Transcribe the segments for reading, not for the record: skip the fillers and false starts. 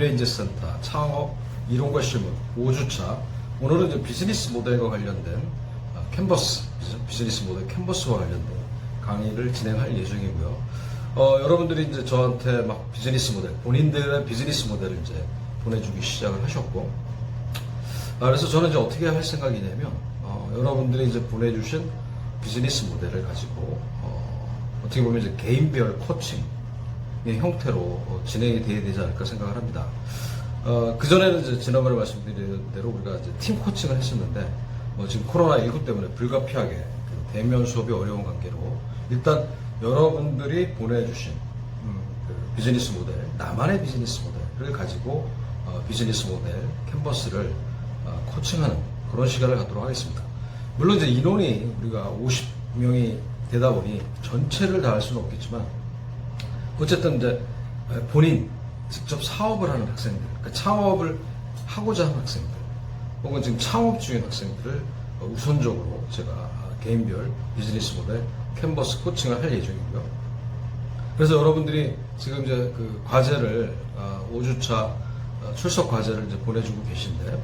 미래인재센터 창업 이론과 실무 5주차. 오늘은 이제 비즈니스 모델과 관련된 캔버스, 비즈니스 모델 캔버스와 관련된 강의를 진행할 예정이고요. 여러분들이 이제 저한테 막 비즈니스 모델, 본인들의 비즈니스 모델을 이제 보내주기 시작을 하셨고, 그래서 저는 이제 어떻게 할 생각이냐면, 여러분들이 이제 보내주신 비즈니스 모델을 가지고, 어떻게 보면 이제 개인별 코칭의 형태로 진행이 돼야 되지 않을까 생각을 합니다. 그전에는 이제 지난번에 말씀드린 대로 우리가 이제 팀 코칭을 했었는데, 지금 코로나19 때문에 불가피하게 대면 수업이 어려운 관계로 일단 여러분들이 보내주신 그 비즈니스 모델, 나만의 비즈니스 모델을 가지고 비즈니스 모델 캔버스를 코칭하는 그런 시간을 갖도록 하겠습니다. 물론 이제 인원이 우리가 50명이 되다 보니 전체를 다 할 수는 없겠지만, 어쨌든 이제 본인 직접 사업을 하는 학생들, 그러니까 창업을 하고자 하는 학생들, 혹은 지금 창업 중인 학생들을 우선적으로 제가 개인별 비즈니스 모델 캔버스 코칭을 할 예정이고요. 그래서 여러분들이 지금 이제 그 과제를 5주차 출석 과제를 이제 보내주고 계신데,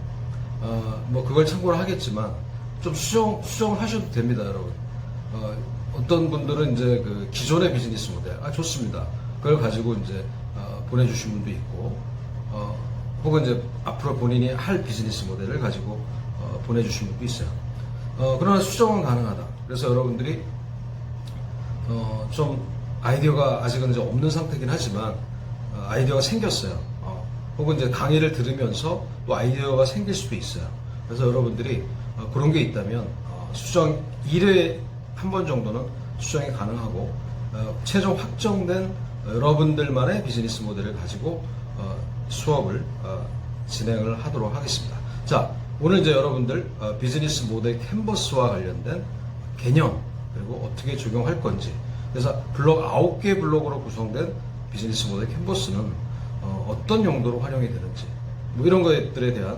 그걸 참고를 하겠지만 좀 수정을 하셔도 됩니다, 여러분. 어떤 분들은 이제 그 기존의 비즈니스 모델, 좋습니다. 그걸 가지고 이제 보내주신 분도 있고, 혹은 이제 앞으로 본인이 할 비즈니스 모델을 가지고 보내주신 분도 있어요. 그러나 수정은 가능하다. 그래서 여러분들이 좀 아이디어가 아직은 이제 없는 상태긴 하지만 아이디어가 생겼어요. 혹은 이제 강의를 들으면서 또 아이디어가 생길 수도 있어요. 그래서 여러분들이 그런 게 있다면 수정 1회에 한 번 정도는 수정이 가능하고, 최종 확정된 여러분들만의 비즈니스 모델을 가지고 수업을 진행을 하도록 하겠습니다. 자, 오늘 이제 여러분들 비즈니스 모델 캔버스와 관련된 개념, 그리고 어떻게 적용할 건지, 그래서 9개 블록으로 구성된 비즈니스 모델 캔버스는 어떤 용도로 활용이 되는지, 이런 것들에 대한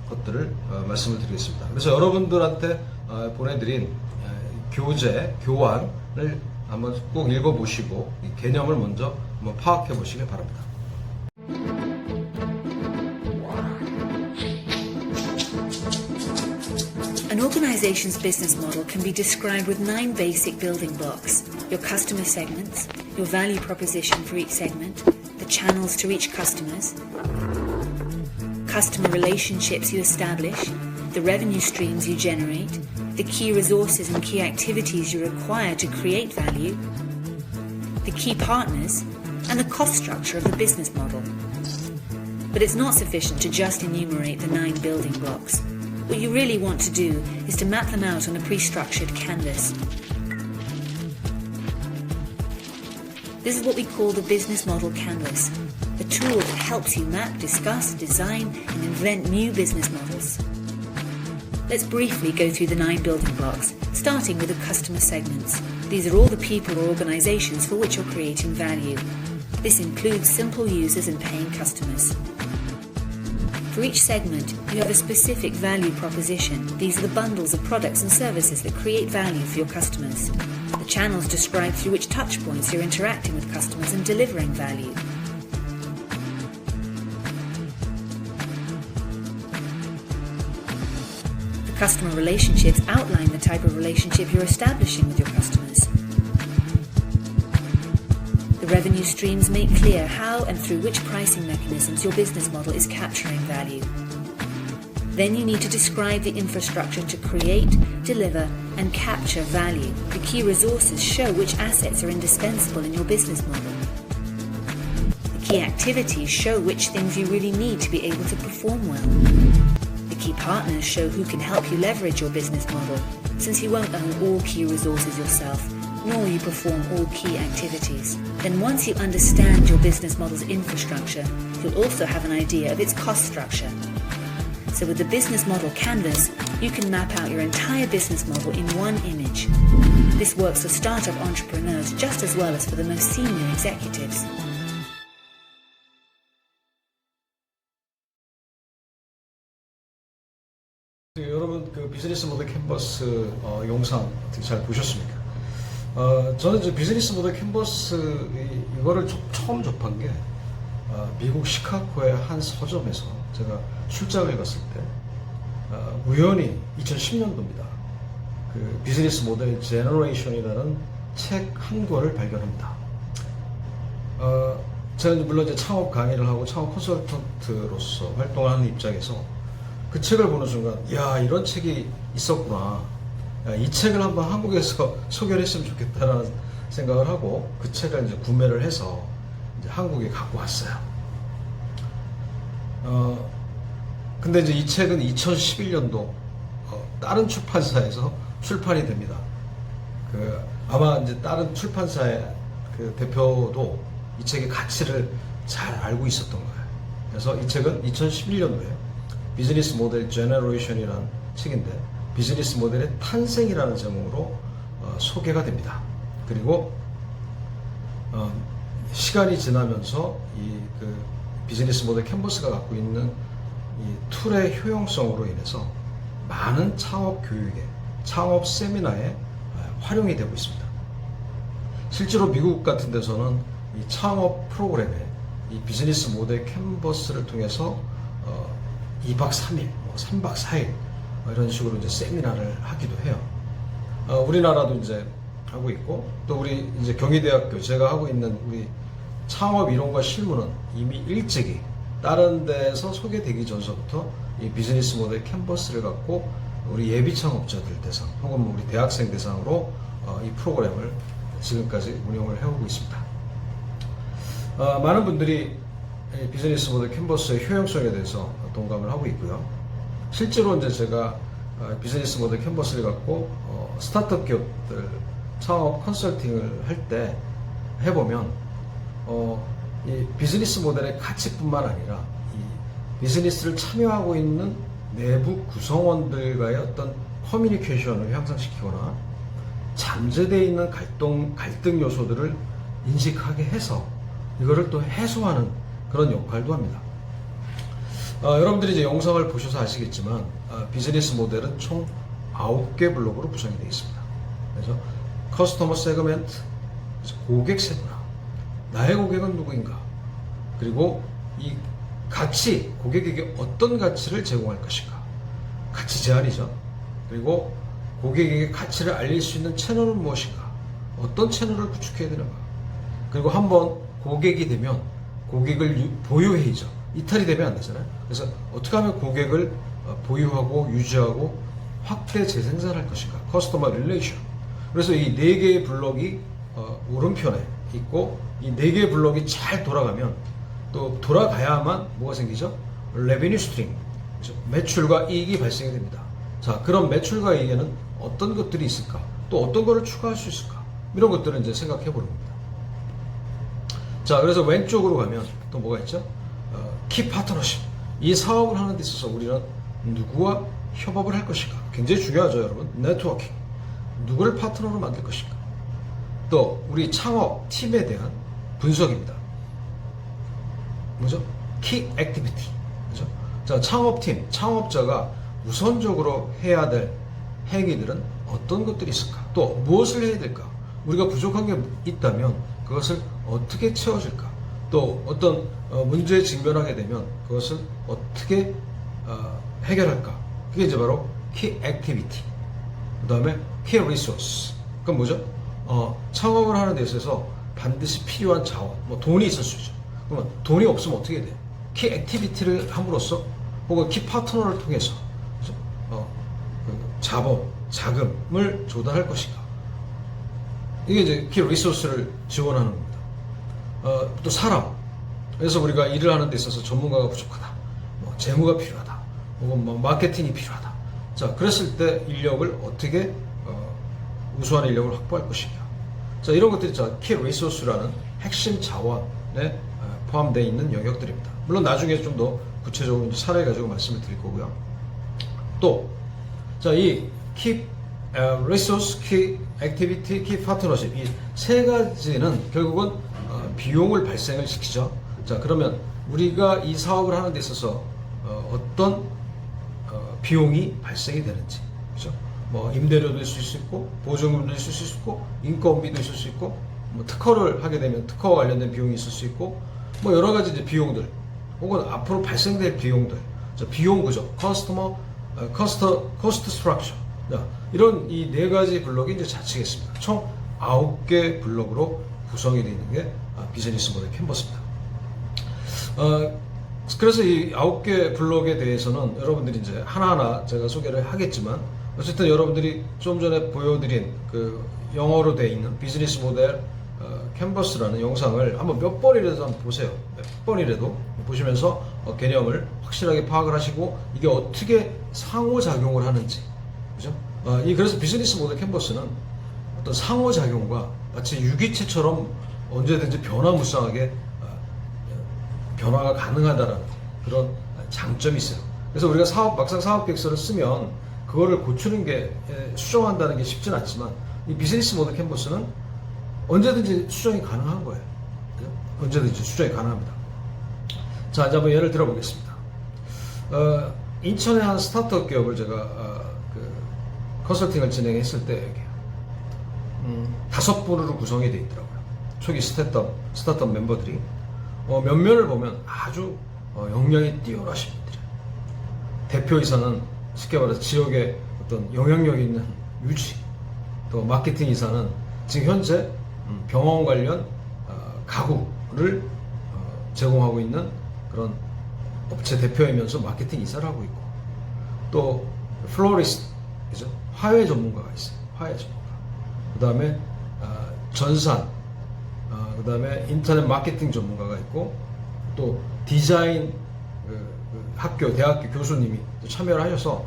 것들을 말씀을 드리겠습니다. 그래서 여러분들한테 보내드린 교환을 한번 꼭 읽어보시고 이 개념을 먼저 한번 파악해 보시길 바랍니다. An organization's business model can be described with 9 basic building blocks: your customer segments, your value proposition for each segment, the channels to reach customers, customer relationships you establish, the revenue streams you generate, the key resources and key activities you require to create value, the key partners, and the cost structure of the business model. But it's not sufficient to just enumerate the 9 building blocks. What you really want to do is to map them out on a pre-structured canvas. This is what we call the business model canvas, a tool that helps you map, discuss, design, and invent new business models. Let's briefly go through the 9 building blocks, starting with the customer segments. These are all the people or organizations for which you're creating value. This includes simple users and paying customers. For each segment, you have a specific value proposition. These are the bundles of products and services that create value for your customers. The channels describe through which touchpoints you're interacting with customers and delivering value. The customer relationships outline the type of relationship you're establishing with your customers. The revenue streams make clear how and through which pricing mechanisms your business model is capturing value. Then you need to describe the infrastructure to create, deliver, and capture value. The key resources show which assets are indispensable in your business model. The key activities show which things you really need to be able to perform well. The key partners show who can help you leverage your business model, since you won't own all key resources yourself, nor will you perform all key activities. Then once you understand your business model's infrastructure, you'll also have an idea of its cost structure. So with the business model canvas, you can map out your entire business model in one image. This works for startup entrepreneurs just as well as for the most senior executives. 여러분 그 비즈니스 모델 캔버스 영상 어떻게 잘 보셨습니까? 저는 이제 비즈니스 모델 캔버스 이거를 처음 접한 게 미국 시카고의 한 서점에서 제가 출장을 갔을 때 우연히 2010년도입니다. 그 비즈니스 모델 제너레이션이라는 책 한 권을 발견합니다. 제가 물론 이제 창업 강의를 하고 창업 컨설턴트로서 활동하는 입장에서 그 책을 보는 순간, 야, 이런 책이 있었구나. 야, 이 책을 한번 한국에서 소개를 했으면 좋겠다라는 생각을 하고 그 책을 이제 구매를 해서 이제 한국에 갖고 왔어요. 근데 이제 이 책은 2011년도 다른 출판사에서 출판이 됩니다. 아마 이제 다른 출판사의 그 대표도 이 책의 가치를 잘 알고 있었던 거예요. 그래서 이 책은 2011년도에 비즈니스 모델 제너레이션이라는 책인데 비즈니스 모델의 탄생이라는 제목으로 소개가 됩니다. 그리고 시간이 지나면서 그 비즈니스 모델 캔버스가 갖고 있는 이 툴의 효용성으로 인해서 많은 창업 교육에, 창업 세미나에 활용이 되고 있습니다. 실제로 미국 같은 데서는 이 창업 프로그램에 이 비즈니스 모델 캔버스를 통해서 2박 3일, 3박 4일 이런 식으로 이제 세미나를 하기도 해요. 우리나라도 이제 하고 있고 또 우리 이제 경희대학교 제가 하고 있는 우리 창업 이론과 실무는 이미 일찍이 다른 데서 소개되기 전서부터 이 비즈니스 모델 캔버스를 갖고 우리 예비 창업자들 대상 혹은 우리 대학생 대상으로 이 프로그램을 지금까지 운영을 해오고 있습니다. 많은 분들이 비즈니스 모델 캔버스의 효용성에 대해서 동감을 하고 있고요. 실제로 이제 제가 비즈니스 모델 캔버스를 갖고 스타트업 기업들 창업 컨설팅을 할 때 해보면 이 비즈니스 모델의 가치뿐만 아니라 이 비즈니스를 참여하고 있는 내부 구성원들과의 어떤 커뮤니케이션을 향상시키거나 잠재되어 있는 갈등 요소들을 인식하게 해서 이거를 또 해소하는 그런 역할도 합니다. 여러분들이 이제 영상을 보셔서 아시겠지만 비즈니스 모델은 총 9개 블록으로 구성이 되어 있습니다. 그래서 커스터머 세그멘트, 고객 세분화, 나의 고객은 누구인가, 그리고 이 가치, 고객에게 어떤 가치를 제공할 것인가, 가치 제한이죠. 그리고 고객에게 가치를 알릴 수 있는 채널은 무엇인가, 어떤 채널을 구축해야 되는가, 그리고 한번 고객이 되면 고객을 보유해야죠. 이탈이 되면 안 되잖아요. 그래서 어떻게 하면 고객을 보유하고 유지하고 확대 재생산할 것인가, 커스터머 릴레이션. 그래서 이 4개의 블록이 오른편에 있고 이 4개의 블록이 잘 돌아가면 또 돌아가야만 뭐가 생기죠? 레베뉴 스트림, 매출과 이익이 발생이 됩니다. 자, 그럼 매출과 이익에는 어떤 것들이 있을까? 또 어떤 것을 추가할 수 있을까? 이런 것들을 이제 생각해 보는 겁니다. 자, 그래서 왼쪽으로 가면 또 뭐가 있죠? 키 파트너십. 이 사업을 하는 데 있어서 우리는 누구와 협업을 할 것인가? 굉장히 중요하죠, 여러분. 네트워킹. 누구를 파트너로 만들 것인가? 또 우리 창업 팀에 대한 분석입니다. 뭐죠? 키 액티비티. 그죠? 자, 창업팀, 창업자가 우선적으로 해야 될 행위들은 어떤 것들이 있을까? 또 무엇을 해야 될까? 우리가 부족한 게 있다면 그것을 어떻게 채워줄까? 또 어떤 문제에 직면하게 되면 그것을 어떻게 해결할까? 그게 이제 바로 키 액티비티. 그 다음에 키 리소스. 그건 뭐죠? 창업을 하는 데 있어서 반드시 필요한 자원, 뭐 돈이 있을 수 있죠. 그러면 돈이 없으면 어떻게 해야 돼요? 키 액티비티를 함으로써 혹은 키 파트너를 통해서 그죠? 자본, 자금을 조달할 것인가? 이게 이제 키 리소스를 지원하는 겁니다. 또 사람. 그래서 우리가 일을 하는 데 있어서 전문가가 부족하다. 뭐 재무가 필요하다. 혹은 뭐 마케팅이 필요하다. 자, 그랬을 때 인력을 어떻게 우수한 인력을 확보할 것인가. 자, 이런 것들이 키 리소스라는 핵심 자원에 포함되어 있는 영역들입니다. 물론 나중에 좀 더 구체적으로 사례 가지고 말씀을 드릴 거고요. 또, 자, 이 키 리소스, 키 액티비티, 키 파트너십, 이 세 가지는 결국은 비용을 발생을 시키죠. 자, 그러면 우리가 이 사업을 하는 데 있어서 어떤 비용이 발생이 되는지, 그죠? 뭐 임대료도 있을 수 있고, 보증금도 있을 수 있고, 인건비도 있을 수 있고, 뭐 특허를 하게 되면 특허와 관련된 비용이 있을 수 있고, 뭐 여러 가지 이제 비용들 혹은 앞으로 발생될 비용들, 비용 구조, cost structure, 이런 이 네 가지 블록이 이제 자치겠습니다. 총 9개 블록으로 구성이 되어 있는 게 비즈니스 모델 캔버스입니다. 그래서 이 9개 블록에 대해서는 여러분들이 이제 하나하나 제가 소개를 하겠지만, 어쨌든 여러분들이 좀 전에 보여드린 그 영어로 되어 있는 비즈니스 모델 캔버스라는 영상을 한번 몇 번이라도 한번 보세요. 몇 번이라도 보시면서 개념을 확실하게 파악을 하시고 이게 어떻게 상호작용을 하는지, 그죠? 그래서 비즈니스 모델 캔버스는 어떤 상호작용과 마치 유기체처럼 언제든지 변화무쌍하게 변화가 가능하다라는 그런 장점이 있어요. 그래서 우리가 막상 사업 계획서를 쓰면 그거를 고치는 게, 수정한다는 게 쉽진 않지만, 이 비즈니스 모델 캔버스는 언제든지 수정이 가능한 거예요. 언제든지 수정이 가능합니다. 자, 이제 한번 예를 들어보겠습니다. 인천의 한 스타트업 기업을 제가 컨설팅을 진행했을 때 5분으로 구성이 되어 있더라고요. 초기 스타트업 멤버들이 면면을 보면 아주 역량이 뛰어나신 분들이에요. 대표이사는 쉽게 말해서 지역에 어떤 영향력 있는 유지, 또 마케팅 이사는 지금 현재 병원 관련 가구를 제공하고 있는 그런 업체 대표이면서 마케팅 이사를 하고 있고, 또 플로리스트, 그죠? 화훼 전문가가 있어요. 화훼 전문가. 그 다음에 전산, 그 다음에 인터넷 마케팅 전문가가 있고, 또 디자인 학교, 대학교 교수님이 참여를 하셔서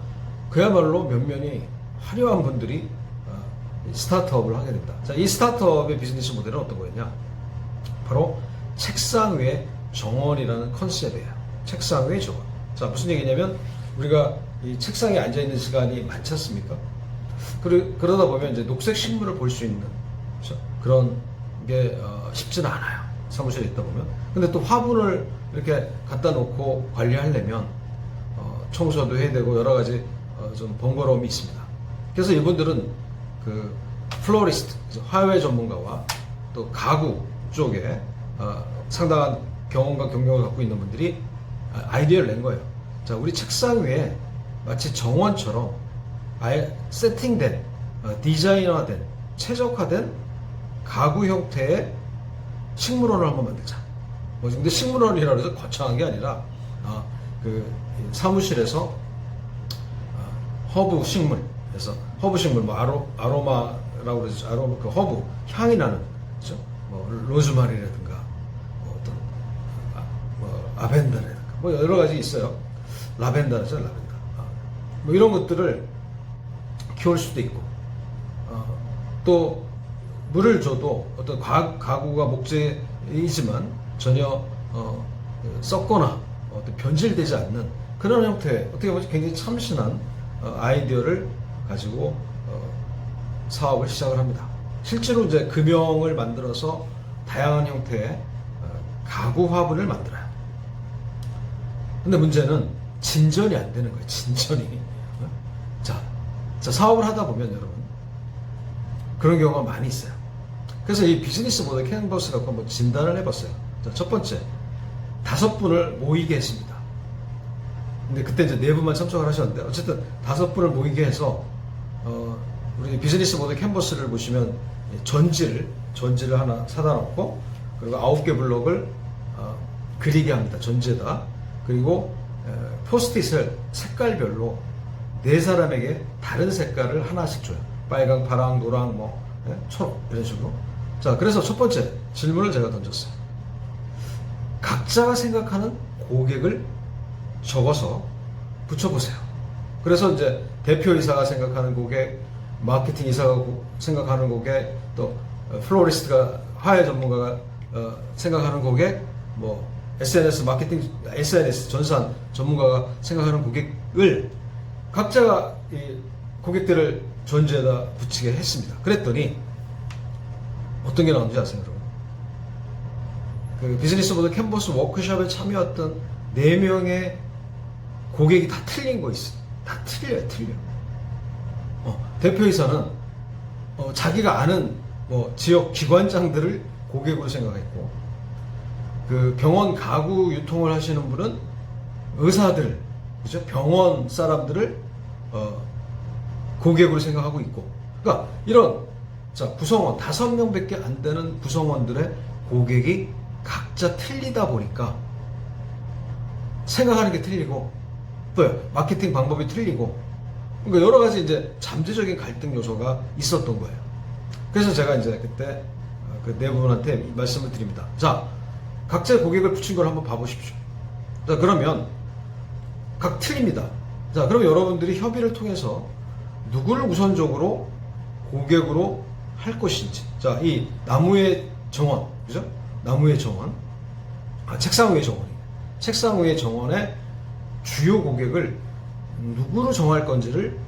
그야말로 면면이 화려한 분들이 스타트업을 하게 된다. 자, 이 스타트업의 비즈니스 모델은 어떤 거였냐? 바로 책상 위에 정원이라는 컨셉이에요. 책상 위에 정원. 자, 무슨 얘기냐면 우리가 이 책상에 앉아 있는 시간이 많지 않습니까? 그러다 보면 이제 녹색 식물을 볼 수 있는, 그렇죠? 그런 게 쉽지는 않아요. 사무실에 있다 보면. 근데 또 화분을 이렇게 갖다 놓고 관리하려면 청소도 해야 되고 여러 가지 좀 번거로움이 있습니다. 그래서 이분들은 그 플로리스트, 화훼 전문가와 또 가구 쪽에 상당한 경험과 경력을 갖고 있는 분들이 아이디어를 낸 거예요. 자, 우리 책상 위에 마치 정원처럼 아예 세팅된, 디자인화된, 최적화된 가구 형태의 식물원을 한번 만들자. 근데 식물원이라고 해서 거창한 게 아니라 그 사무실에서 허브 식물, 그래서 허브 식물, 뭐 아로마라고 그러죠. 아로마, 그 허브 향이 나는, 그렇죠? 뭐 로즈마리라든가, 뭐 어떤 뭐 라벤더라든가, 뭐 여러 가지 있어요. 라벤더죠, 라벤더. 뭐 이런 것들을 키울 수도 있고, 또 물을 줘도 어떤 가구가 목재이지만 전혀 썩거나 어떤 변질되지 않는 그런 형태의, 어떻게 보면 굉장히 참신한 아이디어를 가지고 사업을 시작을 합니다. 실제로 이제 금형을 만들어서 다양한 형태의 가구 화분을 만들어요. 근데 문제는 진전이 안 되는 거예요. 진전이. 자, 사업을 하다 보면 여러분 그런 경우가 많이 있어요. 그래서 이 비즈니스 모델 캔버스 갖고 한번 진단을 해봤어요. 자, 첫 번째, 5분을 모이게 했습니다. 근데 그때 이제 4분만 참석을 하셨는데, 어쨌든 5분을 모이게 해서 우리 비즈니스 모델 캔버스를 보시면 전지를 하나 사다 놓고, 그리고 9개 블록을 그리게 합니다. 전지에다. 그리고 포스트잇을 색깔별로 4사람에게 다른 색깔을 하나씩 줘요. 빨강, 파랑, 노랑, 뭐 초록, 이런 식으로. 자, 그래서 첫 번째 질문을 제가 던졌어요. 각자가 생각하는 고객을 적어서 붙여보세요. 그래서 이제 대표이사가 생각하는 고객, 마케팅 이사가 생각하는 고객, 또 플로리스트가, 화훼 전문가가 생각하는 고객, 뭐 SNS 마케팅, SNS 전산 전문가가 생각하는 고객을 각자가 이 고객들을 전지에다 붙이게 했습니다. 그랬더니 어떤 게 나오는지 아세요, 여러분? 그 비즈니스 모델 캔버스 워크숍에 참여했던 4명의 고객이 다 틀린 거 있어요. 다 틀려. 대표이사는 자기가 아는 뭐 지역 기관장들을 고객으로 생각했고, 그 병원 가구 유통을 하시는 분은 의사들, 그죠? 병원 사람들을 고객으로 생각하고 있고, 그러니까 이런 자 구성원 5명밖에 안 되는 구성원들의 고객이 각자 틀리다 보니까 생각하는 게 틀리고 또 마케팅 방법이 틀리고, 그러니까 여러 가지 이제 잠재적인 갈등 요소가 있었던 거예요. 그래서 제가 이제 그때 그 내부분한테 말씀을 드립니다. 자, 각자의 고객을 붙인 걸 한번 봐보십시오. 자, 그러면 각 틀립니다. 자, 그럼 여러분들이 협의를 통해서 누구를 우선적으로 고객으로 할 것인지. 자, 이 나무의 정원, 그죠? 나무의 정원, 책상 위의 정원이. 책상 위의 정원의 주요 고객을 누구로 정할 건지를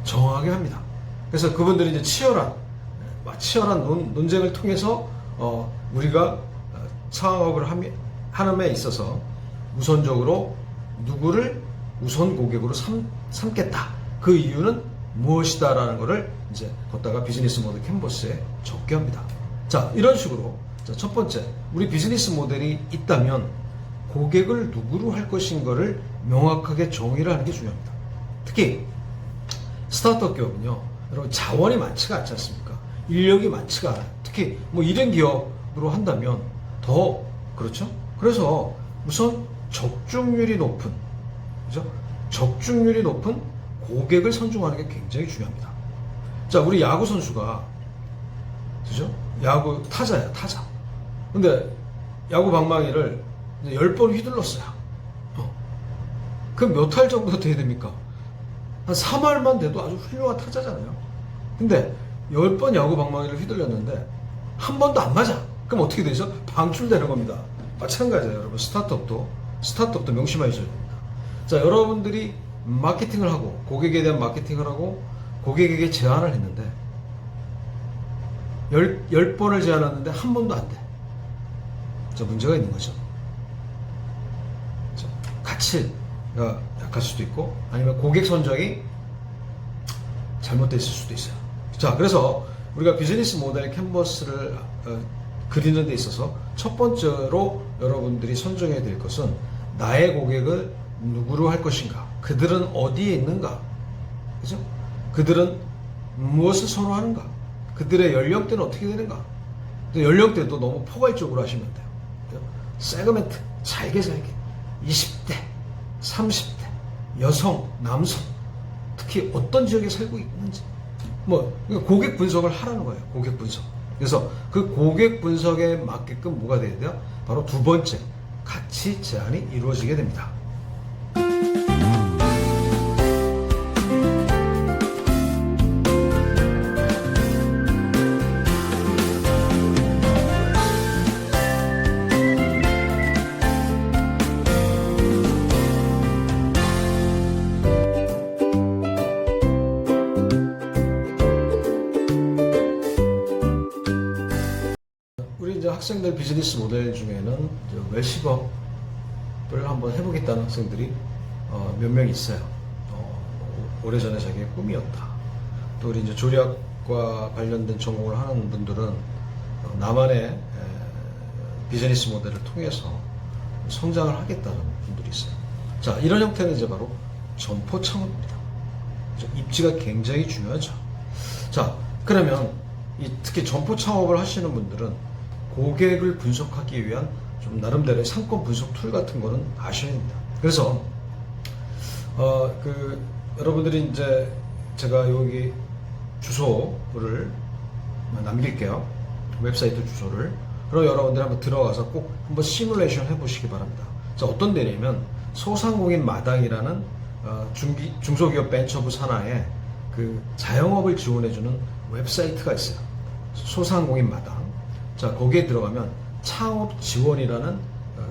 정하게 합니다. 그래서 그분들이 이제 치열한 논쟁을 통해서 우리가 창업을 하는 데 있어서 우선적으로 누구를 우선 고객으로 삼겠다. 그 이유는 무엇이다라는 것을 이제 걷다가 비즈니스 모델 캔버스에 적게 합니다. 자, 이런 식으로 자, 첫 번째, 우리 비즈니스 모델이 있다면 고객을 누구로 할 것인가를 명확하게 정의를 하는 게 중요합니다. 특히 스타트업 기업은요, 여러분 자원이 많지가 않지 않습니까? 인력이 많지가 않아요. 특히 뭐 1인 기업으로 한다면 더 그렇죠? 그래서 우선 적중률이 높은, 그죠? 적중률이 높은 고객을 선정하는 게 굉장히 중요합니다. 자, 우리 야구 선수가, 그죠? 야구 타자야, 타자. 근데 야구 방망이를 10번 휘둘렀어요. 그럼 몇 할 정도 돼야 됩니까? 한 3할만 돼도 아주 훌륭한 타자잖아요. 근데 10번 야구 방망이를 휘둘렸는데 한 번도 안 맞아. 그럼 어떻게 되죠? 방출되는 겁니다. 마찬가지예요, 여러분. 스타트업도 명심하셔야 됩니다. 자, 여러분들이 마케팅을 하고, 고객에 대한 마케팅을 하고, 고객에게 제안을 했는데, 10번을 제안했는데 한 번도 안 돼. 자, 문제가 있는 거죠. 자, 가치가 약할 수도 있고, 아니면 고객 선정이 잘못되어 있을 수도 있어요. 자, 그래서 우리가 비즈니스 모델 캔버스를 그리는 데 있어서 첫 번째로 여러분들이 선정해야 될 것은 나의 고객을 누구로 할 것인가, 그들은 어디에 있는가, 그죠? 그들은 무엇을 선호하는가, 그들의 연령대는 어떻게 되는가. 연령대도 너무 포괄적으로 하시면 돼요. 세그멘트 잘게 20대, 30대, 여성, 남성, 특히 어떤 지역에 살고 있는지, 고객 분석을 하라는 거예요. 고객 분석. 그래서 그 고객 분석에 맞게끔 뭐가 돼야 돼요? 바로 두 번째, 가치 제안이 이루어지게 됩니다. 우리 이제 학생들 비즈니스 모델 중에는 외식업을 한번 해보겠다는 학생들이 몇 명 있어요. 오래전에 자기의 꿈이었다. 또 우리 이제 조리학과 관련된 전공을 하는 분들은 나만의 비즈니스 모델을 통해서 성장을 하겠다는 분들이 있어요. 자, 이런 형태는 이제 바로 점포 창업입니다. 입지가 굉장히 중요하죠. 자, 그러면 특히 점포 창업을 하시는 분들은 고객을 분석하기 위한 좀 나름대로의 상권 분석 툴 같은 거는 아셔야 됩니다. 그래서 여러분들이 이제 제가 여기 주소를 남길게요. 웹사이트 주소를. 그럼 여러분들 한번 들어가서 꼭 한번 시뮬레이션 해보시기 바랍니다. 자, 어떤 데냐면 소상공인 마당이라는 중소기업 벤처부 산하에 그 자영업을 지원해주는 웹사이트가 있어요. 소상공인 마당. 자, 거기에 들어가면 창업 지원이라는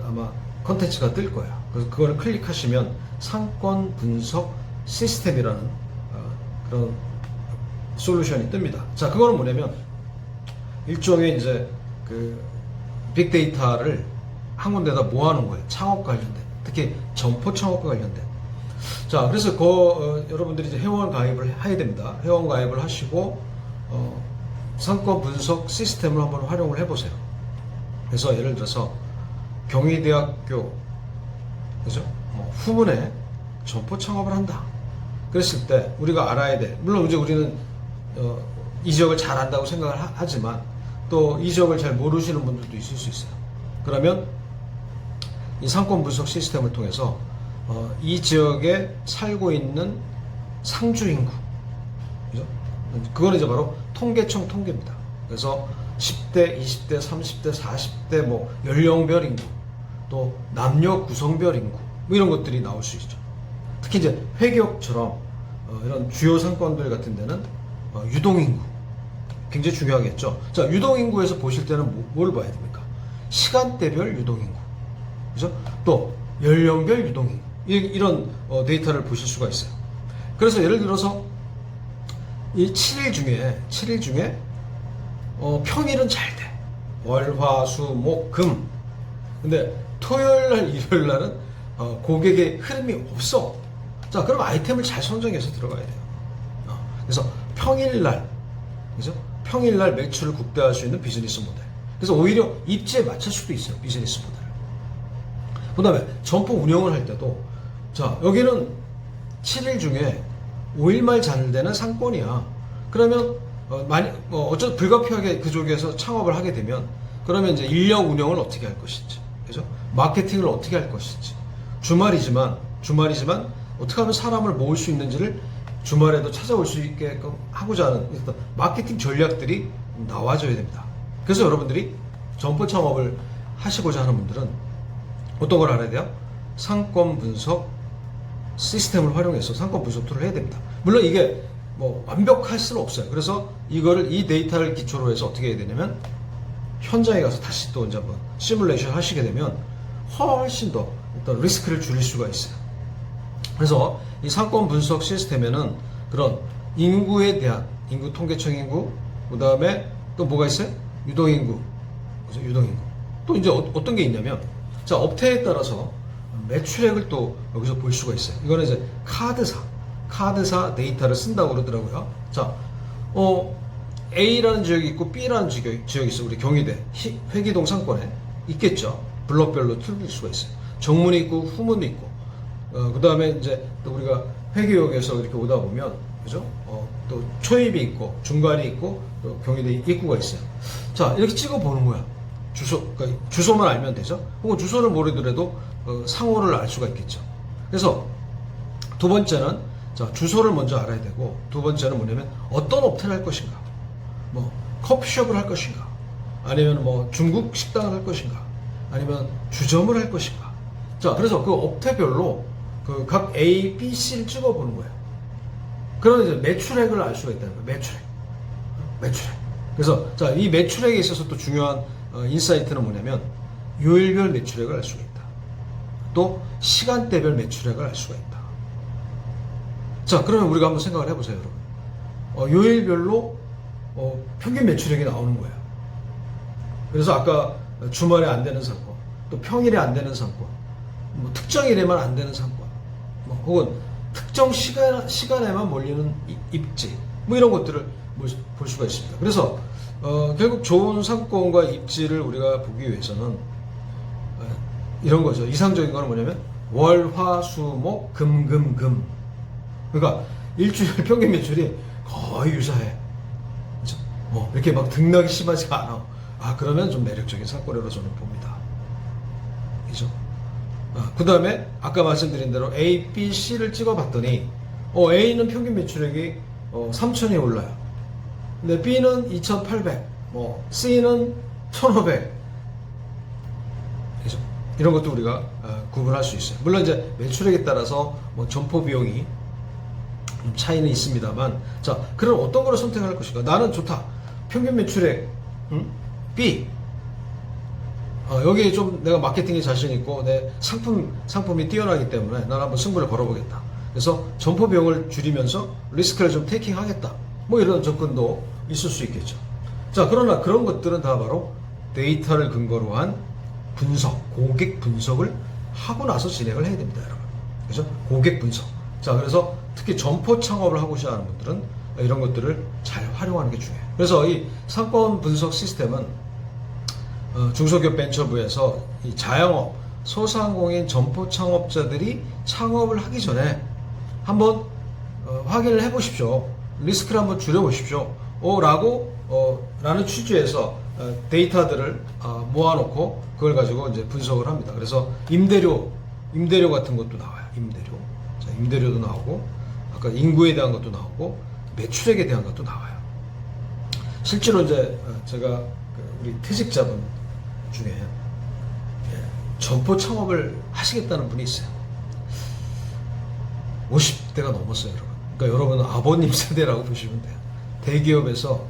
아마 컨텐츠가 뜰 거예요. 그래서 그걸 클릭하시면 상권 분석 시스템이라는 그런 솔루션이 뜹니다. 자, 그거는 뭐냐면 일종의 이제 그 빅데이터를 한 군데다 모아놓은 거예요. 창업 관련된, 특히 점포 창업과 관련된. 자, 그래서 여러분들이 이제 회원 가입을 해야 됩니다. 회원 가입을 하시고 상권 분석 시스템을 한번 활용을 해보세요. 그래서 예를 들어서 경희대학교 그죠? 후문에 점포 창업을 한다. 그랬을 때 우리가 알아야 돼. 물론 이제 우리는 이 지역을 잘 안다고 생각을 하지만 또 이 지역을 잘 모르시는 분들도 있을 수 있어요. 그러면 이 상권 분석 시스템을 통해서 이 지역에 살고 있는 상주 인구, 그죠? 그거는 이제 바로 통계청 통계입니다. 그래서 10대, 20대, 30대, 40대 뭐 연령별 인구, 또 남녀 구성별 인구 뭐 이런 것들이 나올 수 있죠. 특히 이제 회계역처럼 이런 주요 상권들 같은 데는 유동인구 굉장히 중요하겠죠. 자, 유동인구에서 보실 때는 뭘 봐야 됩니까? 시간대별 유동인구, 그죠? 또 연령별 유동인구 이런 데이터를 보실 수가 있어요. 그래서 예를 들어서 이 7일 중에 평일은 잘 돼. 월, 화, 수, 목, 금. 근데 토요일 날, 일요일 날은 고객의 흐름이 없어. 자, 그럼 아이템을 잘 선정해서 들어가야 돼요. 그래서 평일 날, 그죠? 평일 날 매출을 극대화할 수 있는 비즈니스 모델. 그래서 오히려 입지에 맞출 수도 있어요, 비즈니스 모델을. 그 다음에 점포 운영을 할 때도, 자, 여기는 7일 중에 5일말 잔대는 상권이야. 그러면 어쩌다 불가피하게 그쪽에서 창업을 하게 되면 그러면 이제 인력 운영을 어떻게 할 것인지, 그죠? 마케팅을 어떻게 할 것인지, 주말이지만 어떻게 하면 사람을 모을 수 있는지를 주말에도 찾아올 수 있게끔 하고자 하는 어떤 마케팅 전략들이 나와줘야 됩니다. 그래서 여러분들이 점포 창업을 하시고자 하는 분들은 어떤 걸 알아야 돼요? 상권 분석 시스템을 활용해서 상권 분석 툴을 해야 됩니다. 물론 이게 뭐 완벽할 수는 없어요. 그래서 이 데이터를 기초로 해서 어떻게 해야 되냐면 현장에 가서 다시 또 이제 한번 시뮬레이션 하시게 되면 훨씬 더 어떤 리스크를 줄일 수가 있어요. 그래서 이 상권 분석 시스템에는 그런 인구에 대한 인구 통계청 인구, 그 다음에 또 뭐가 있어요? 유동인구, 그죠? 유동인구. 또 이제 어떤 게 있냐면, 자, 업태에 따라서 매출액을 또 여기서 볼 수가 있어요. 이거는 이제 카드사 데이터를 쓴다고 그러더라고요. 자, A라는 지역이 있고 B라는 지역이 있어. 우리 경희대 회기동 상권에 있겠죠. 블록별로 틀릴 수가 있어요. 정문이 있고 후문도 있고. 그 다음에 이제 또 우리가 회계역에서 이렇게 오다 보면, 그죠? 또 초입이 있고 중간이 있고 또 경희대 입구가 있어요. 자, 이렇게 찍어 보는 거야. 그러니까 주소만 알면 되죠. 혹은 주소를 모르더라도 상호를 알 수가 있겠죠. 그래서 두 번째는, 자, 주소를 먼저 알아야 되고, 두 번째는 뭐냐면 어떤 업태를 할 것인가, 뭐 커피숍을 할 것인가, 아니면 뭐 중국 식당을 할 것인가, 아니면 주점을 할 것인가. 자, 그래서 그 업태별로 그 각 A, B, C를 찍어보는 거예요. 그러면 이제 매출액을 알 수가 있다는 거예요. 매출액. 그래서 자, 이 매출액에 있어서 또 중요한 인사이트는 뭐냐면 요일별 매출액을 알 수가 있다. 또 시간대별 매출액을 알 수가 있다. 자, 그러면 우리가 한번 생각을 해보세요, 여러분. 요일별로 평균 매출액이 나오는 거예요. 그래서 아까 주말에 안 되는 상권, 또 평일에 안 되는 상권, 뭐 특정일에만 안 되는 상권, 뭐 혹은 특정 시간에만 몰리는 입지, 뭐 이런 것들을 볼 수가 있습니다. 그래서 결국 좋은 상권과 입지를 우리가 보기 위해서는 이런 거죠. 이상적인 거는 뭐냐면 월, 화, 수, 목, 금. 그러니까 일주일 평균 매출이 거의 유사해. 그렇죠? 이렇게 막 등락이 심하지가 않아. 그러면 좀 매력적인 상권으로 저는 봅니다. 그죠? 그 다음에 아까 말씀드린 대로 A, B, C를 찍어봤더니 A는 평균 매출액이 3,000이 올라요. 근데 B는 2,800, C는 1,500. 그죠? 이런 것도 우리가 구분할 수 있어요. 물론 이제 매출액에 따라서 점포 비용이 좀 차이는 있습니다만, 자, 그럼 어떤 거를 선택할 것인가? 나는 좋다. 평균 매출액 B. 여기에 좀 내가 마케팅에 자신 있고 내 상품이 뛰어나기 때문에 나는 한번 승부를 걸어보겠다. 그래서 점포 비용을 줄이면서 리스크를 좀 테이킹 하겠다. 뭐 이런 접근도 있을 수 있겠죠. 자, 그러나 그런 것들은 다 바로 데이터를 근거로 한 고객 분석을 하고 나서 진행을 해야 됩니다, 여러분. 그죠? 고객 분석. 자, 그래서 특히 점포 창업을 하고자 하는 분들은 이런 것들을 잘 활용하는 게 중요해요. 그래서 이 상권 분석 시스템은 중소기업 벤처부에서 이 자영업, 소상공인 점포 창업자들이 창업을 하기 전에 한번 확인을 해보십시오. 리스크를 한번 줄여보십시오. 라는 취지에서 데이터들을 모아놓고 그걸 가지고 이제 분석을 합니다. 그래서 임대료 같은 것도 나와요. 임대료도 나오고, 아까 인구에 대한 것도 나오고, 매출액에 대한 것도 나와요. 실제로 이제 제가 우리 퇴직자분 중에 점포 창업을 하시겠다는 분이 있어요. 50대가 넘었어요, 여러분. 그러니까 여러분은 아버님 세대라고 보시면 돼요. 대기업에서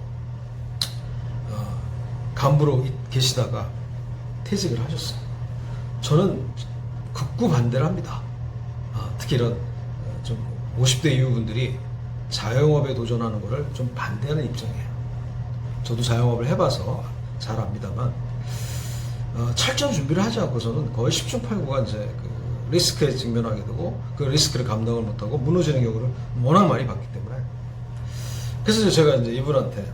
간부로 계시다가 퇴직을 하셨어요. 저는 극구 반대를 합니다. 특히 이런 좀 50대 이후 분들이 자영업에 도전하는 것을 좀 반대하는 입장이에요. 저도 자영업을 해봐서 잘 압니다만, 철저한 준비를 하지 않고서는 거의 10중 8구가 이제 그 리스크에 직면하게 되고, 그 리스크를 감당을 못하고 무너지는 경우를 워낙 많이 봤기 때문에. 그래서 제가 이제 이분한테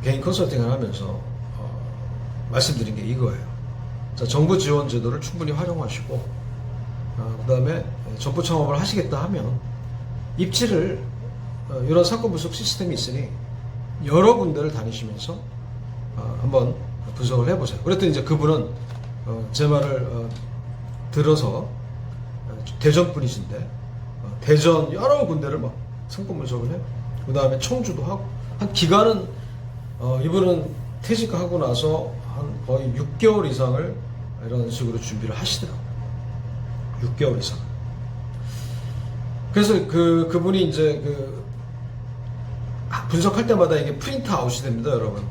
개인 컨설팅을 하면서 말씀드린 게 이거예요. 자, 정부 지원 제도를 충분히 활용하시고, 그 다음에 점포 창업을 하시겠다 하면 입지를 이런 사건 분석 시스템이 있으니 여러 군데를 다니시면서 한번 분석을 해보세요. 그랬더니 이제 그분은 제 말을 들어서 대전 분이신데 대전 여러 군데를 막 상권 분석을 해요. 그 다음에 청주도 하고, 한 기간은 이분은 퇴직하고 나서 한 거의 6개월 이상을 이런 식으로 준비를 하시더라고요. 6개월 이상. 그래서 그분이 이제 분석할 때마다 이게 프린트 아웃이 됩니다, 여러분.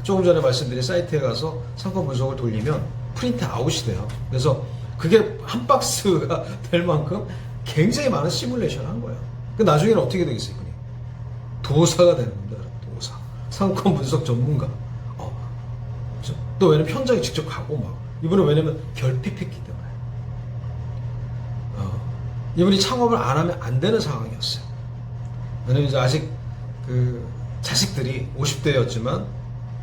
조금 전에 말씀드린 사이트에 가서 상권 분석을 돌리면 프린트 아웃이 돼요. 그래서 그게 한 박스가 될 만큼 굉장히 많은 시뮬레이션을 한 거예요. 나중에는 어떻게 되겠어요, 이분이? 도사가 되는 겁니다, 여러분. 도사. 상권 분석 전문가. 또 왜냐면 현장에 직접 가고 막. 이분은 왜냐면 결핍했기 때문에. 이분이 창업을 안 하면 안 되는 상황이었어요. 왜냐면 이제 아직 자식들이 50대였지만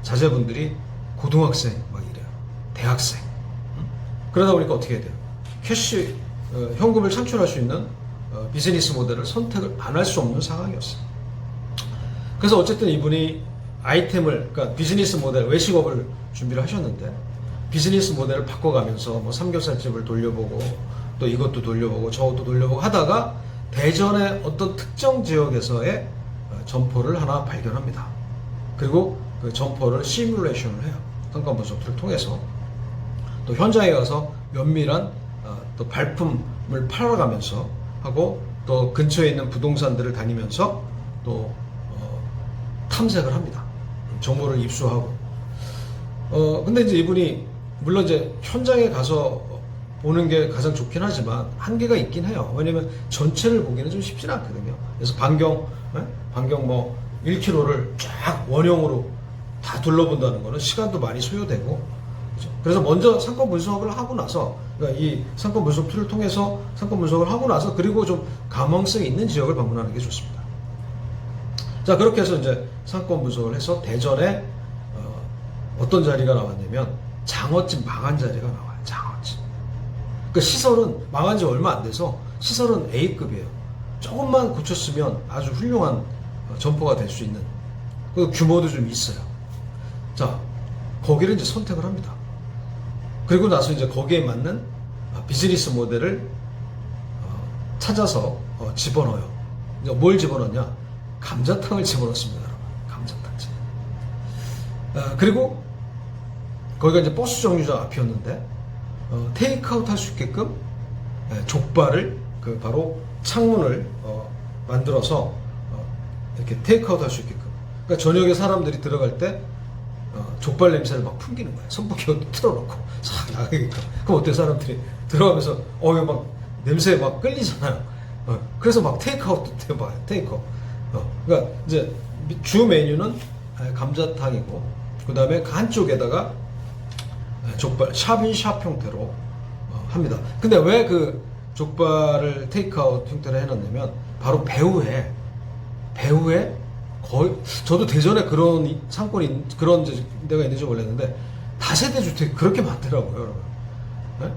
자제분들이 고등학생 막 이래요. 대학생. 그러다 보니까 어떻게 해야 돼요? 캐시, 현금을 창출할 수 있는 비즈니스 모델을 선택을 안 할 수 없는 상황이었어요. 그래서 어쨌든 이분이 그러니까 비즈니스 모델, 외식업을 준비를 하셨는데, 비즈니스 모델을 바꿔가면서 뭐 삼겹살집을 돌려보고, 또 이것도 돌려보고, 저것도 돌려보고 하다가, 대전의 어떤 특정 지역에서의 점포를 하나 발견합니다. 그리고 그 점포를 시뮬레이션을 해요. 상권 분석을 통해서. 또 현장에 가서 면밀한 또 발품을 팔아가면서 하고, 또 근처에 있는 부동산들을 다니면서 또 탐색을 합니다. 정보를 입수하고. 근데 이제 이분이 물론 이제 현장에 가서 보는 게 가장 좋긴 하지만 한계가 있긴 해요. 왜냐면 전체를 보기는 좀 쉽지는 않거든요. 그래서 반경 뭐 1km를 쫙 원형으로 다 둘러본다는 거는 시간도 많이 소요되고. 그래서 먼저 상권 분석을 하고 나서, 그러니까 이 상권 분석 툴을 통해서 상권 분석을 하고 나서, 그리고 좀 가망성이 있는 지역을 방문하는 게 좋습니다. 자, 그렇게 해서 이제 상권 분석을 해서 대전에 어떤 자리가 나왔냐면 장어집 망한 자리가 나와요. 장어집. 그러니까 시설은 망한 지 얼마 안 돼서 시설은 A급이에요. 조금만 고쳤으면 아주 훌륭한 점포가 될 수 있는, 그 규모도 좀 있어요. 자, 거기를 이제 선택을 합니다. 그리고 나서 이제 거기에 맞는 비즈니스 모델을 찾아서 집어넣어요. 이제 뭘 집어넣냐? 감자탕을 집어넣습니다, 여러분. 감자탕집. 그리고 거기가 이제 버스 정류장 앞이었는데 테이크아웃 할 수 있게끔 족발을 바로 창문을 만들어서 이렇게 테이크아웃 할 수 있게끔. 그러니까 저녁에 사람들이 들어갈 때 족발 냄새를 막 풍기는 거예요. 선풍기도 틀어놓고 싹 나가게끔. 그럼 어때, 사람들이 들어가면서 이거 막 냄새에 막 끌리잖아요. 그래서 막 테이크아웃도 해봐요. 테이크아웃. 그러니까 이제 주 메뉴는 감자탕이고, 그 다음에 그 한쪽에다가 족발, 샵인샵 형태로 합니다. 근데 왜 그 족발을 테이크아웃 형태로 해놨냐면, 바로 배후에 거의, 저도 대전에 그런 상권이, 그런 데가 있는지 몰랐는데, 다세대 주택이 그렇게 많더라고요, 여러분. 네?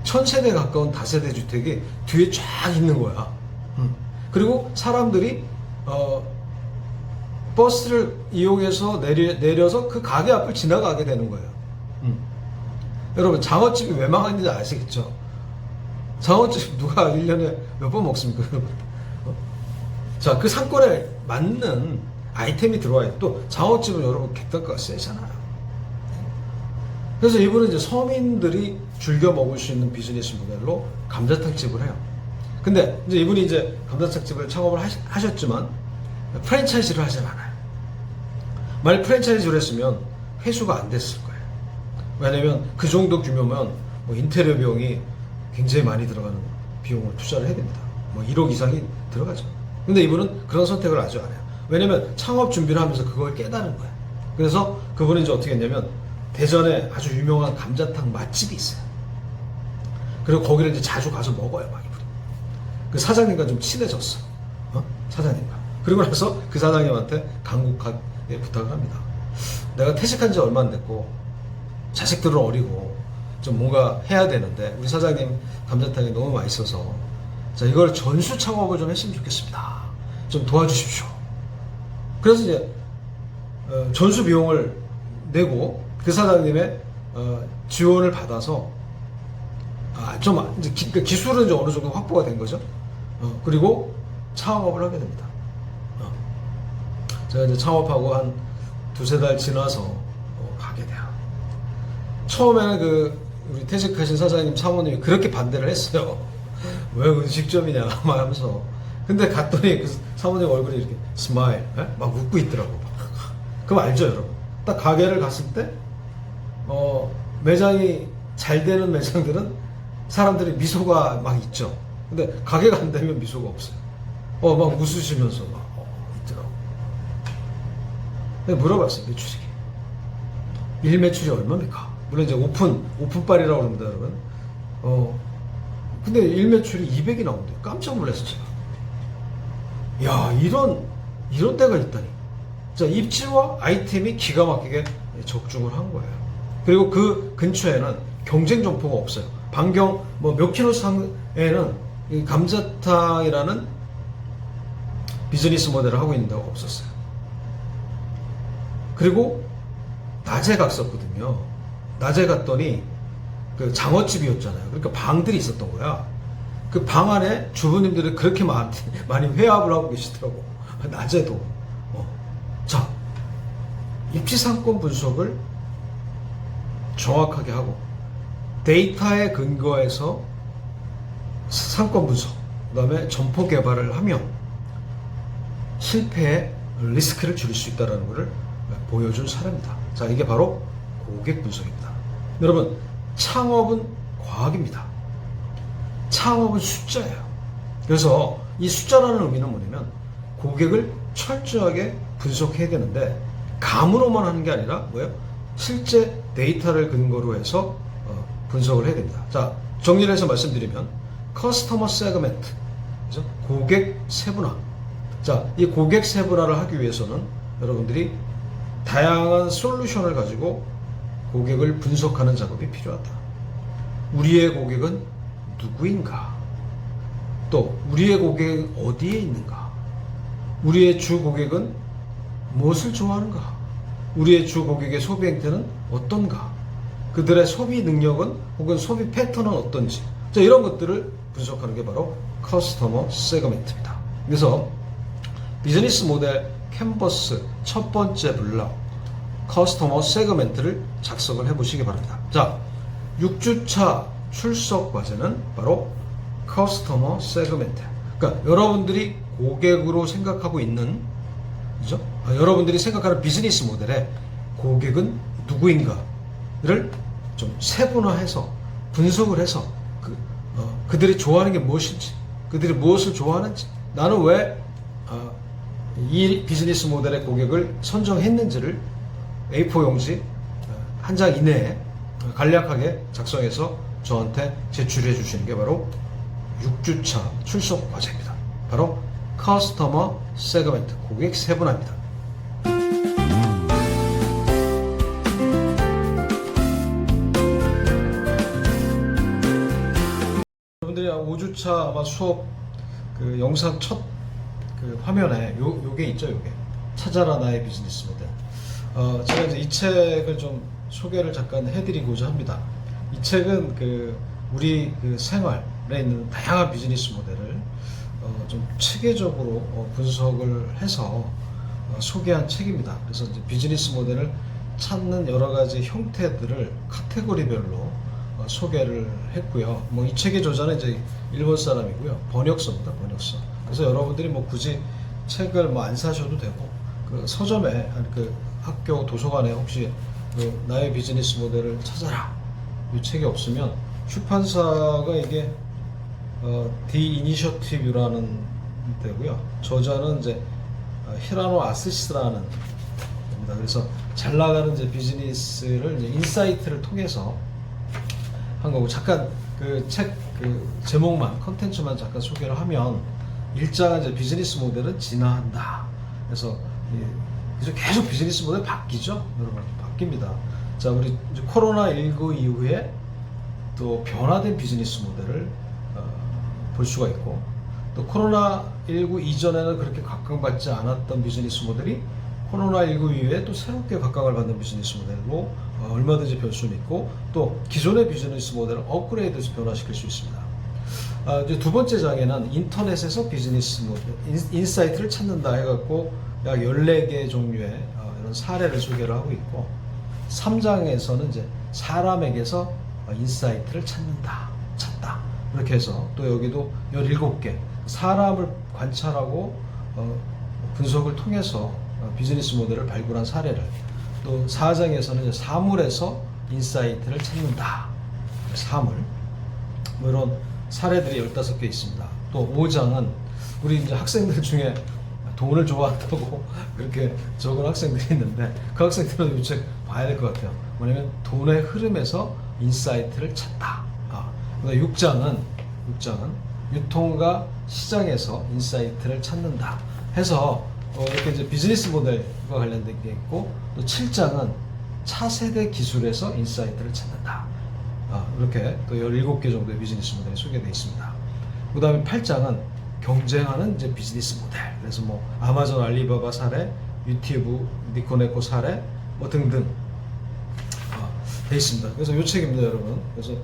1000세대 가까운 다세대 주택이 뒤에 쫙 있는 거야. 그리고 사람들이 버스를 이용해서 내려서 그 가게 앞을 지나가게 되는 거예요. 여러분, 장어집이 왜 망하는지 아시겠죠? 장어집 누가 1년에 몇 번 먹습니까, 여러분? 자, 그 상권에 맞는 아이템이 들어와요. 또 장어집은 여러분 객단가가 세잖아요. 그래서 이분은 이제 서민들이 즐겨 먹을 수 있는 비즈니스 모델로 감자탕집을 해요. 근데 이제 이분이 이제 감자탕집을 창업을 하셨지만 프랜차이즈를 하지 않아요. 만약 프랜차이즈를 했으면 회수가 안 됐을 거예요. 왜냐면 그 정도 규모면 뭐 인테리어 비용이 굉장히 많이 들어가는 비용을 투자를 해야 됩니다. 뭐 1억 이상이 들어가죠. 근데 이분은 그런 선택을 아주 안 해요. 왜냐면 창업 준비를 하면서 그걸 깨달은 거예요. 그래서 그분은 이제 어떻게 했냐면 대전에 아주 유명한 감자탕 맛집이 있어요. 그리고 거기를 이제 자주 가서 먹어요, 막 이분이. 그 사장님과 좀 친해졌어. 사장님과. 그리고 나서 그 사장님한테 강국하게 부탁을 합니다. 내가 퇴직한 지 얼마 안 됐고 자식들은 어리고 좀 뭔가 해야 되는데 우리 사장님 감자탕이 너무 맛있어서 자, 이걸 전수 창업을 좀 했으면 좋겠습니다. 좀 도와주십시오. 그래서 이제 전수 비용을 내고 그 사장님의 지원을 받아서 좀 이제 기술은 이제 어느 정도 확보가 된 거죠. 그리고 창업을 하게 됩니다. 제가 이제 창업하고 한 두세 달 지나서 가게 돼요. 처음에는 우리 퇴직하신 사장님 사모님이 그렇게 반대를 했어요. 왜 음식점이냐 막 하면서. 근데 갔더니 그 사모님 얼굴이 이렇게 스마일 막 웃고 있더라고. 그럼 알죠, 여러분? 딱 가게를 갔을 때 매장이 잘 되는 매장들은 사람들이 미소가 막 있죠. 근데 가게가 안 되면 미소가 없어요. 막 웃으시면서 막 있더라고. 근데 물어봤어요, 매출이. 일 매출이 얼마입니까? 물론 이제 오픈빨이라고 그럽니다, 여러분. 근데 일 매출이 200이 나온대요. 깜짝 놀랐어요, 제가. 야, 이런 때가 있다니. 자, 입지와 아이템이 기가 막히게 적중을 한 거예요. 그리고 그 근처에는 경쟁 점포가 없어요. 반경 뭐 몇 킬로 상에는 이 감자탕이라는 비즈니스 모델을 하고 있는 데가 없었어요. 그리고 낮에 갔었거든요. 낮에 갔더니 그 장어집이었잖아요. 그러니까 방들이 있었던 거야. 그 방 안에 주부님들이 그렇게 많이 회합을 하고 계시더라고. 낮에도. 자, 입지상권 분석을 정확하게 하고 데이터에 근거해서 상권 분석, 그 다음에 점포 개발을 하면 실패의 리스크를 줄일 수 있다는 것을 보여준 사례입니다. 자, 이게 바로 고객 분석입니다. 여러분, 창업은 과학입니다. 창업은 숫자예요. 그래서 이 숫자라는 의미는 뭐냐면 고객을 철저하게 분석해야 되는데 감으로만 하는 게 아니라 뭐예요? 실제 데이터를 근거로 해서 분석을 해야 됩니다. 자, 정리를 해서 말씀드리면 커스터머 세그멘트, 그죠? 고객 세분화. 자, 이 고객 세분화를 하기 위해서는 여러분들이 다양한 솔루션을 가지고 고객을 분석하는 작업이 필요하다. 우리의 고객은 누구인가? 또 우리의 고객은 어디에 있는가? 우리의 주 고객은 무엇을 좋아하는가? 우리의 주 고객의 소비 행태는 어떤가? 그들의 소비 능력은 혹은 소비 패턴은 어떤지. 자, 이런 것들을 분석하는 게 바로 커스터머 세그멘트입니다. 그래서 비즈니스 모델 캔버스 첫 번째 블록 커스터머 세그멘트를 작성을 해보시기 바랍니다. 자, 6주차 출석 과제는 바로 커스터머 세그멘트. 그러니까 여러분들이 고객으로 생각하고 있는, 그죠? 여러분들이 생각하는 비즈니스 모델의 고객은 누구인가를 좀 세분화해서 분석을 해서 그들이 좋아하는 게 무엇인지, 그들이 무엇을 좋아하는지, 나는 왜 이 비즈니스 모델의 고객을 선정했는지를 A4 용지 한 장 이내에 간략하게 작성해서 저한테 제출해 주시는 게 바로 6주차 출석 과제입니다. 바로 커스터머 세그멘트, 고객 세분화입니다. 5주차 아마 수업 그 영상 첫 그 화면에 요게 있죠, 요게. 찾아라 나의 비즈니스 모델. 제가 이제 이 책을 좀 소개를 잠깐 해드리고자 합니다. 이 책은 그 우리 그 생활에 있는 다양한 비즈니스 모델을 좀 체계적으로 분석을 해서 소개한 책입니다. 그래서 이제 비즈니스 모델을 찾는 여러 가지 형태들을 카테고리별로 소개를 했고요. 뭐 이 책의 저자는 이제 일본 사람이고요. 번역서입니다. 번역서. 그래서 여러분들이 뭐 굳이 책을 뭐 안 사셔도 되고 그 서점에 아니 그 학교 도서관에 혹시 그 나의 비즈니스 모델을 찾아라 이 책이 없으면 출판사가 이게 The Initiative라는 데고요. 저자는 이제 히라노 아스시라는 겁니다. 그래서 잘 나가는 이제 비즈니스를 이제 인사이트를 통해서 한 거고 잠깐 그 책 그 제목만 컨텐츠만 잠깐 소개를 하면 1장은 이제 비즈니스 모델은 진화한다. 그래서 계속 비즈니스 모델 바뀌죠, 여러분. 바뀝니다. 자, 우리 이제 코로나19 이후에 또 변화된 비즈니스 모델을 볼 수가 있고, 또 코로나19 이전에는 그렇게 각광받지 않았던 비즈니스 모델이 코로나19 이후에 또 새롭게 각광을 받는 비즈니스 모델로 얼마든지 별 수는 있고, 또 기존의 비즈니스 모델을 업그레이드해서 변화시킬 수 있습니다. 이제 두 번째 장에는 인터넷에서 비즈니스 모델, 인사이트를 찾는다 해갖고 약 14개 종류의 이런 사례를 소개를 하고 있고, 3장에서는 이제 사람에게서 인사이트를 찾다. 이렇게 해서 또 여기도 17개 사람을 관찰하고 분석을 통해서 비즈니스 모델을 발굴한 사례를, 또 4장에서는 사물에서 인사이트를 찾는다. 사물. 뭐 이런 사례들이 15개 있습니다. 또 5장은 우리 이제 학생들 중에 돈을 좋아한다고 그렇게 적은 학생들이 있는데 그 학생들은 이 책 봐야 될 것 같아요. 뭐냐면 돈의 흐름에서 인사이트를 찾다. 6장은 유통과 시장에서 인사이트를 찾는다 해서 이렇게 이제 비즈니스 모델과 관련된 게 있고, 또 7장은 차세대 기술에서 인사이트를 찾는다. 이렇게 또 17개 정도의 비즈니스 모델이 소개되어 있습니다. 그 다음에 8장은 경쟁하는 이제 비즈니스 모델. 그래서 뭐 아마존, 알리바바 사례, 유튜브, 니코네코 사례, 뭐 등등 되어 있습니다. 그래서 이 책입니다, 여러분. 그래서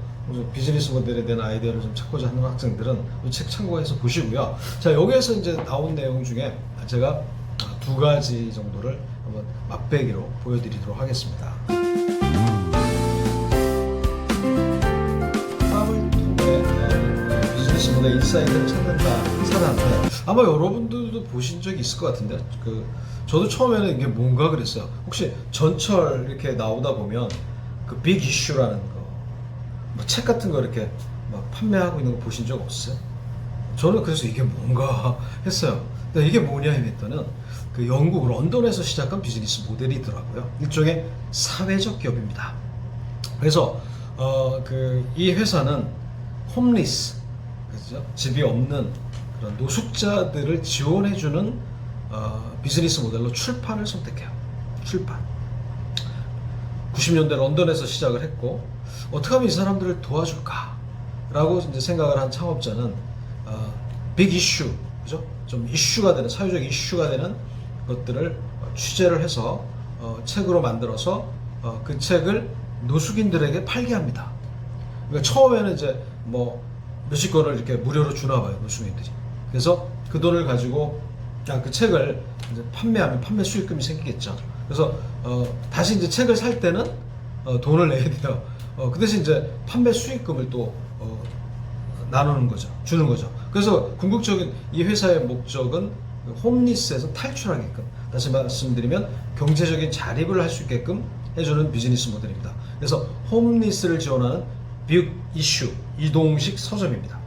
비즈니스 모델에 대한 아이디어를 좀 찾고자 하는 학생들은 이 책 참고해서 보시고요. 자, 여기에서 이제 나온 내용 중에 제가 2가지 정도를 한번 맛배기로 보여드리도록 하겠습니다. 사람을 통해 비즈니스 모델 인사이트를 찾는다 사람은 아마 여러분들도 보신 적이 있을 것 같은데, 저도 처음에는 이게 뭔가 그랬어요. 혹시 전철 이렇게 나오다 보면 그 빅 이슈라는 거, 뭐 책 같은 거 이렇게 막 판매하고 있는 거 보신 적 없어요? 저는 그래서 이게 뭔가 했어요. 근데 이게 뭐냐 했더니 그 영국 런던에서 시작한 비즈니스 모델이더라고요. 일종의 사회적 기업입니다. 그래서 이 회사는 홈리스, 그렇죠? 집이 없는 그런 노숙자들을 지원해주는 비즈니스 모델로 출판을 선택해요. 출판. 90년대 런던에서 시작을 했고, 어떻게 하면 이 사람들을 도와줄까라고 이제 생각을 한 창업자는 빅 이슈, 그죠? 좀 이슈가 되는, 사회적 이슈가 되는 것들을 취재를 해서 책으로 만들어서 그 책을 노숙인들에게 팔게 합니다. 그러니까 처음에는 이제 뭐 몇십 권을 이렇게 무료로 주나 봐요, 노숙인들이. 그래서 그 돈을 가지고 그 책을 이제 판매하면 판매 수익금이 생기겠죠. 그래서 다시 이제 책을 살 때는 돈을 내야 돼요. 그 대신 이제 판매 수익금을 또 나누는 거죠, 주는 거죠. 그래서 궁극적인 이 회사의 목적은 홈리스에서 탈출하게끔, 다시 말씀드리면 경제적인 자립을 할 수 있게끔 해주는 비즈니스 모델입니다. 그래서 홈리스를 지원하는 빅 이슈 이동식 서점입니다.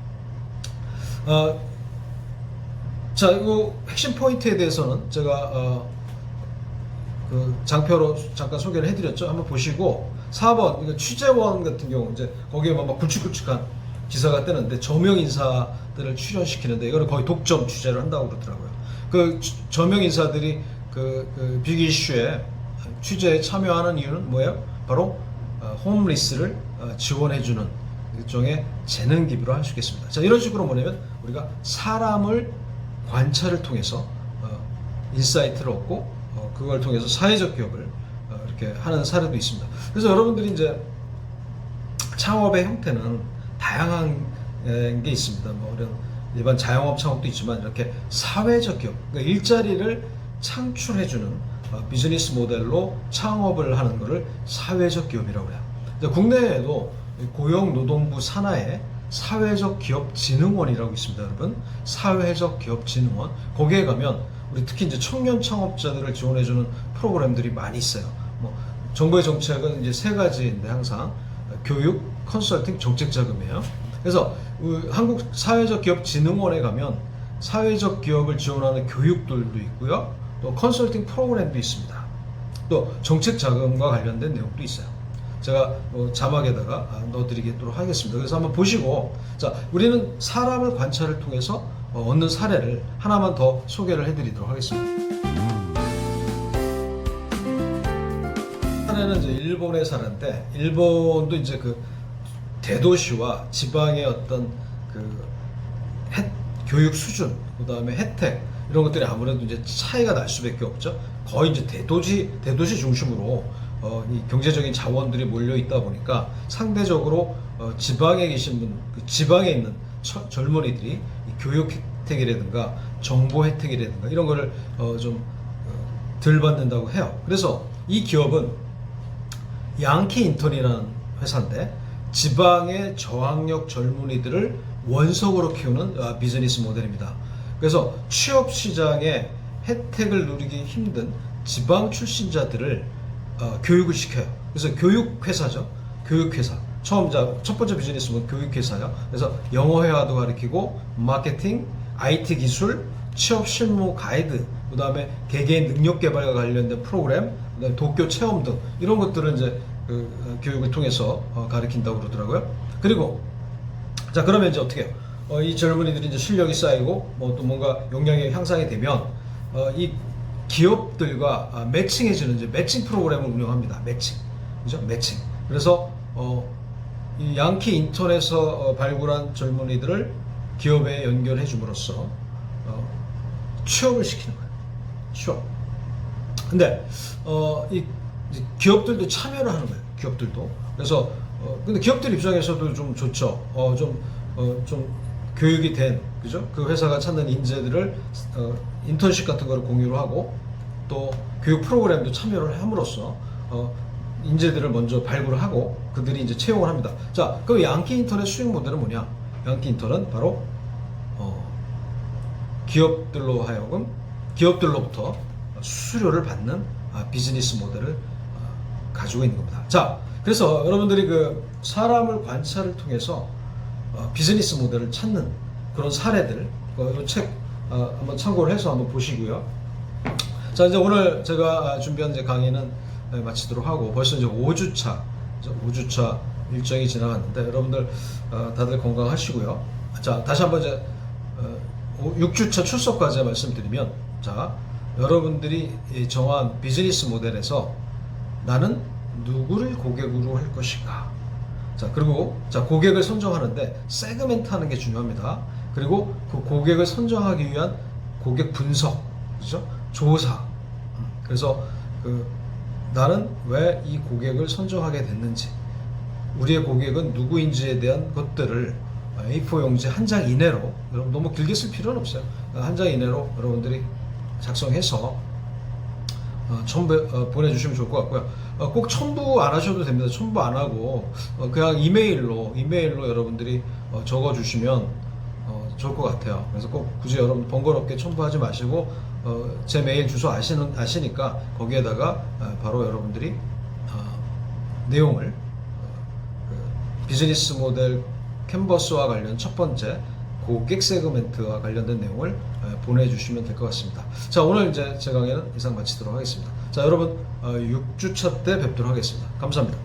자, 이 핵심 포인트에 대해서는 제가 그 장표로 잠깐 소개를 해드렸죠. 한번 보시고 4번 취재원 같은 경우 이제 거기에 막 굵직굵직한 기사가 뜨는데 저명 인사들을 출연시키는데 이거는 거의 독점 취재를 한다고 그러더라고요. 그 저명 인사들이 그 빅 이슈에 취재에 참여하는 이유는 뭐예요? 바로 홈리스를 지원해주는 일종의 재능 기부를 할 수 있겠습니다. 자, 이런 식으로 뭐냐면 우리가 사람을 관찰을 통해서 인사이트를 얻고 그걸 통해서 사회적 기업을 이렇게 하는 사례도 있습니다. 그래서 여러분들이 이제 창업의 형태는 다양한 게 있습니다. 뭐 이런 일반 자영업 창업도 있지만 이렇게 사회적 기업, 그러니까 일자리를 창출해주는 비즈니스 모델로 창업을 하는 것을 사회적 기업이라고 해요. 국내에도 고용노동부 산하에 사회적 기업진흥원이라고 있습니다, 여러분. 사회적 기업진흥원. 거기에 가면 우리 특히 이제 청년 창업자들을 지원해주는 프로그램들이 많이 있어요. 뭐 정부의 정책은 이제 세 가지인데 항상 교육, 컨설팅, 정책 자금이에요. 그래서 한국 사회적 기업진흥원에 가면 사회적 기업을 지원하는 교육들도 있고요. 또 컨설팅 프로그램도 있습니다. 또 정책 자금과 관련된 내용도 있어요. 제가 자막에다가 넣어드리도록 하겠습니다. 그래서 한번 보시고, 자, 우리는 사람을 관찰을 통해서 얻는 사례를 하나만 더 소개를 해드리도록 하겠습니다. 사례는 이제 일본의 사례인데, 일본도 이제 그 대도시와 지방의 어떤 그 교육 수준, 그 다음에 혜택, 이런 것들이 아무래도 이제 차이가 날 수밖에 없죠. 거의 이제 대도시 중심으로 이 경제적인 자원들이 몰려 있다 보니까 상대적으로 지방에 계신 분, 그 지방에 있는 젊은이들이 이 교육 혜택이라든가 정보 혜택이라든가 이런 거를 좀 덜 받는다고 해요. 그래서 이 기업은 양키 인턴이라는 회사인데 지방의 저학력 젊은이들을 원석으로 키우는 비즈니스 모델입니다. 그래서 취업 시장에 혜택을 누리기 힘든 지방 출신자들을 교육을 시켜요. 그래서 교육회사죠. 교육회사. 첫 번째 비즈니스는 교육회사예요. 그래서 영어 회화도 가르치고 마케팅, IT 기술, 취업 실무 가이드, 그 다음에 개개인 능력 개발과 관련된 프로그램, 그다음에 도쿄 체험 등 이런 것들을 이제 그 교육을 통해서 가르친다고 그러더라고요. 그리고 자, 그러면 이제 어떻게 해요? 이 젊은이들이 이제 실력이 쌓이고 뭐 또 뭔가 역량이 향상이 되면 이 기업들과 매칭해주는 이제 매칭 프로그램을 운영합니다. 매칭, 그죠? 매칭. 그래서 이 양키 인턴에서 발굴한 젊은이들을 기업에 연결해 줌으로써 취업을 시키는 거예요. 취업. 근데 이 기업들도 참여를 하는 거예요. 기업들도. 그래서 근데 기업들 입장에서도 좀 좋죠. 좀 교육이 된, 그죠? 그 회사가 찾는 인재들을 인턴십 같은 거를 공유를 하고 또 교육 프로그램도 참여를 함으로써 인재들을 먼저 발굴을 하고 그들이 이제 채용을 합니다. 자, 그럼 양키 인턴의 수익 모델은 뭐냐? 양키 인턴은 바로 기업들로부터 수수료를 받는 비즈니스 모델을 가지고 있는 겁니다. 자, 그래서 여러분들이 그 사람을 관찰을 통해서 비즈니스 모델을 찾는 그런 사례들, 이 책 한번 참고를 해서 한번 보시고요. 자, 이제 오늘 제가 준비한 이제 강의는 마치도록 하고 벌써 이제 5주차 일정이 지나갔는데 여러분들 다들 건강하시고요. 자, 다시 한번 이제 6주차 출석까지 말씀드리면, 자, 여러분들이 정한 비즈니스 모델에서 나는 누구를 고객으로 할 것인가. 자, 그리고 자, 고객을 선정하는데 세그멘트 하는 게 중요합니다. 그리고 그 고객을 선정하기 위한 고객 분석, 그죠? 조사. 그래서 나는 왜 이 고객을 선정하게 됐는지, 우리의 고객은 누구인지에 대한 것들을 A4 용지 한 장 이내로, 여러분 너무 길게 쓸 필요는 없어요. 한 장 이내로 여러분들이 작성해서 보내주시면 좋을 것 같고요. 꼭 첨부 안 하셔도 됩니다. 첨부 안 하고 그냥 이메일로 여러분들이 적어주시면 좋을 것 같아요. 그래서 꼭 굳이 여러분 번거롭게 첨부하지 마시고 제 메일 주소 아시니까 거기에다가 바로 여러분들이 내용을 비즈니스 모델 캔버스와 관련 첫 번째 고객 세그멘트와 관련된 내용을 보내주시면 될 것 같습니다. 자, 오늘 이제 제 강의는 이상 마치도록 하겠습니다. 자, 여러분 6주차 때 뵙도록 하겠습니다. 감사합니다.